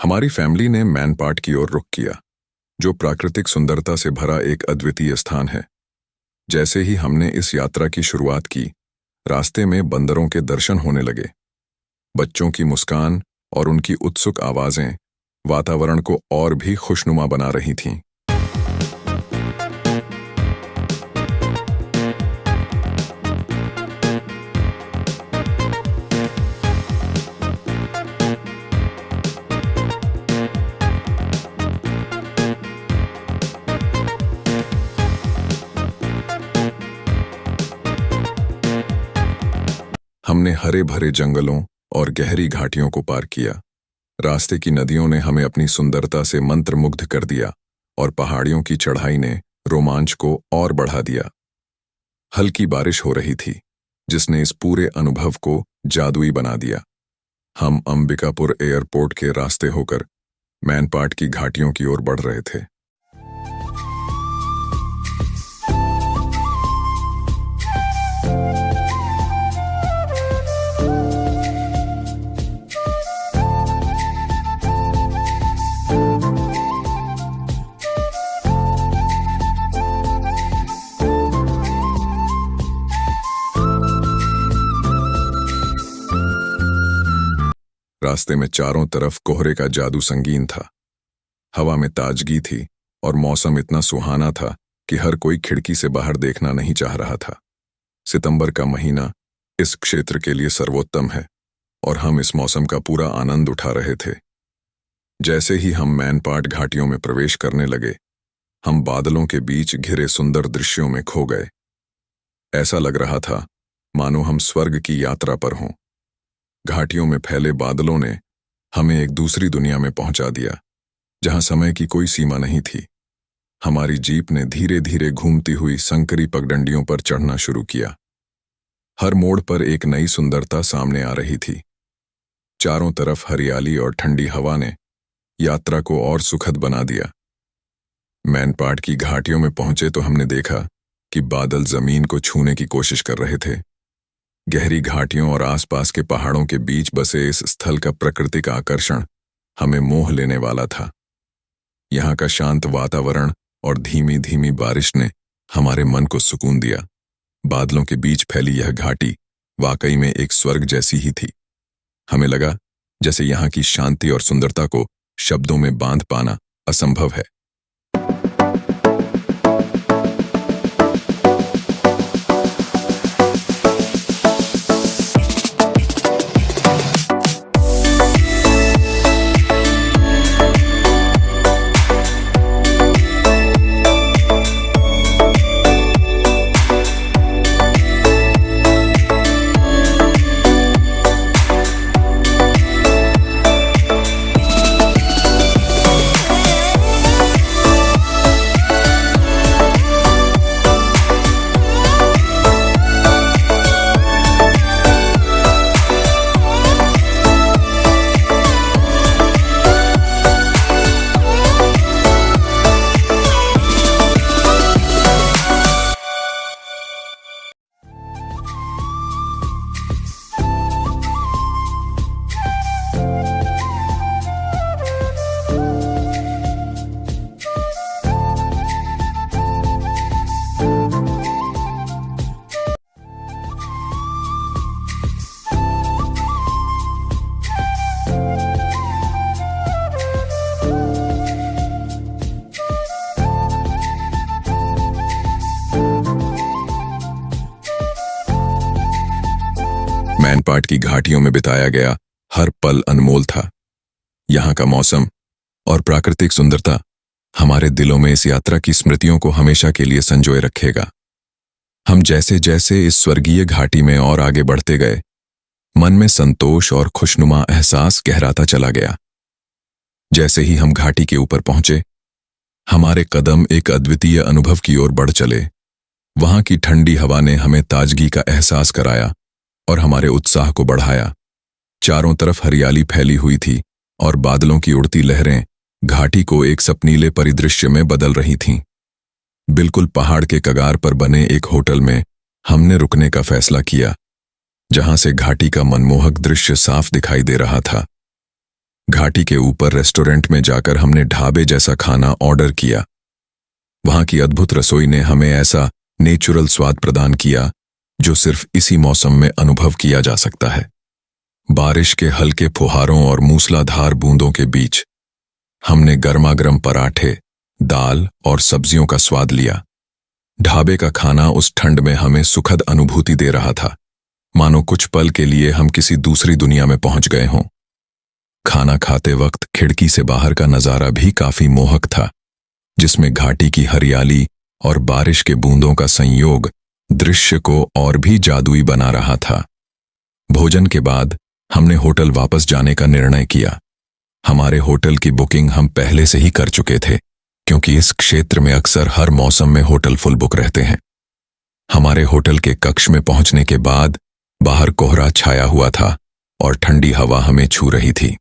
हमारी फैमिली ने मैनपाट की ओर रुख किया, जो प्राकृतिक सुंदरता से भरा एक अद्वितीय स्थान है। जैसे ही हमने इस यात्रा की शुरुआत की, रास्ते में बंदरों के दर्शन होने लगे। बच्चों की मुस्कान और उनकी उत्सुक आवाजें वातावरण को और भी खुशनुमा बना रही थीं। हमने हरे भरे जंगलों और गहरी घाटियों को पार किया। रास्ते की नदियों ने हमें अपनी सुंदरता से मंत्रमुग्ध कर दिया और पहाड़ियों की चढ़ाई ने रोमांच को और बढ़ा दिया। हल्की बारिश हो रही थी, जिसने इस पूरे अनुभव को जादुई बना दिया। हम अंबिकापुर एयरपोर्ट के रास्ते होकर मैनपाट की घाटियों की ओर बढ़ रहे थे। रास्ते में चारों तरफ कोहरे का जादू संगीन था। हवा में ताजगी थी और मौसम इतना सुहाना था कि हर कोई खिड़की से बाहर देखना नहीं चाह रहा था। सितंबर का महीना इस क्षेत्र के लिए सर्वोत्तम है और हम इस मौसम का पूरा आनंद उठा रहे थे। जैसे ही हम मैनपाट घाटियों में प्रवेश करने लगे, हम बादलों के बीच घिरे सुंदर दृश्यों में खो गए। ऐसा लग रहा था मानो हम स्वर्ग की यात्रा पर हों। घाटियों में फैले बादलों ने हमें एक दूसरी दुनिया में पहुंचा दिया, जहां समय की कोई सीमा नहीं थी। हमारी जीप ने धीरे धीरे घूमती हुई संकरी पगडंडियों पर चढ़ना शुरू किया। हर मोड़ पर एक नई सुंदरता सामने आ रही थी। चारों तरफ हरियाली और ठंडी हवा ने यात्रा को और सुखद बना दिया। मैनपाट की घाटियों में पहुंचे तो हमने देखा कि बादल जमीन को छूने की कोशिश कर रहे थे। गहरी घाटियों और आसपास के पहाड़ों के बीच बसे इस स्थल का प्राकृतिक आकर्षण हमें मोह लेने वाला था। यहाँ का शांत वातावरण और धीमी धीमी बारिश ने हमारे मन को सुकून दिया। बादलों के बीच फैली यह घाटी वाकई में एक स्वर्ग जैसी ही थी। हमें लगा जैसे यहाँ की शांति और सुंदरता को शब्दों में बांध पाना असंभव है। मैनपाट की घाटियों में बिताया गया हर पल अनमोल था। यहाँ का मौसम और प्राकृतिक सुंदरता हमारे दिलों में इस यात्रा की स्मृतियों को हमेशा के लिए संजोए रखेगा। हम जैसे जैसे इस स्वर्गीय घाटी में और आगे बढ़ते गए, मन में संतोष और खुशनुमा एहसास गहराता चला गया। जैसे ही हम घाटी के ऊपर पहुंचे, हमारे कदम एक अद्वितीय अनुभव की ओर बढ़ चले। वहां की ठंडी हवा ने हमें ताजगी का एहसास कराया और हमारे उत्साह को बढ़ाया। चारों तरफ हरियाली फैली हुई थी और बादलों की उड़ती लहरें घाटी को एक सपनीले परिदृश्य में बदल रही थीं। बिल्कुल पहाड़ के कगार पर बने एक होटल में हमने रुकने का फैसला किया, जहां से घाटी का मनमोहक दृश्य साफ दिखाई दे रहा था। घाटी के ऊपर रेस्टोरेंट में जाकर हमने ढाबे जैसा खाना ऑर्डर किया। वहां की अद्भुत रसोई ने हमें ऐसा नेचुरल स्वाद प्रदान किया जो सिर्फ इसी मौसम में अनुभव किया जा सकता है। बारिश के हल्के फुहारों और मूसलाधार बूंदों के बीच हमने गर्मागर्म पराठे, दाल और सब्जियों का स्वाद लिया। ढाबे का खाना उस ठंड में हमें सुखद अनुभूति दे रहा था, मानो कुछ पल के लिए हम किसी दूसरी दुनिया में पहुंच गए हों। खाना खाते वक्त खिड़की से बाहर का नजारा भी काफी मोहक था, जिसमें घाटी की हरियाली और बारिश के बूंदों का संयोग दृश्य को और भी जादुई बना रहा था। भोजन के बाद हमने होटल वापस जाने का निर्णय किया। हमारे होटल की बुकिंग हम पहले से ही कर चुके थे, क्योंकि इस क्षेत्र में अक्सर हर मौसम में होटल फुल बुक रहते हैं। हमारे होटल के कक्ष में पहुंचने के बाद बाहर कोहरा छाया हुआ था और ठंडी हवा हमें छू रही थी।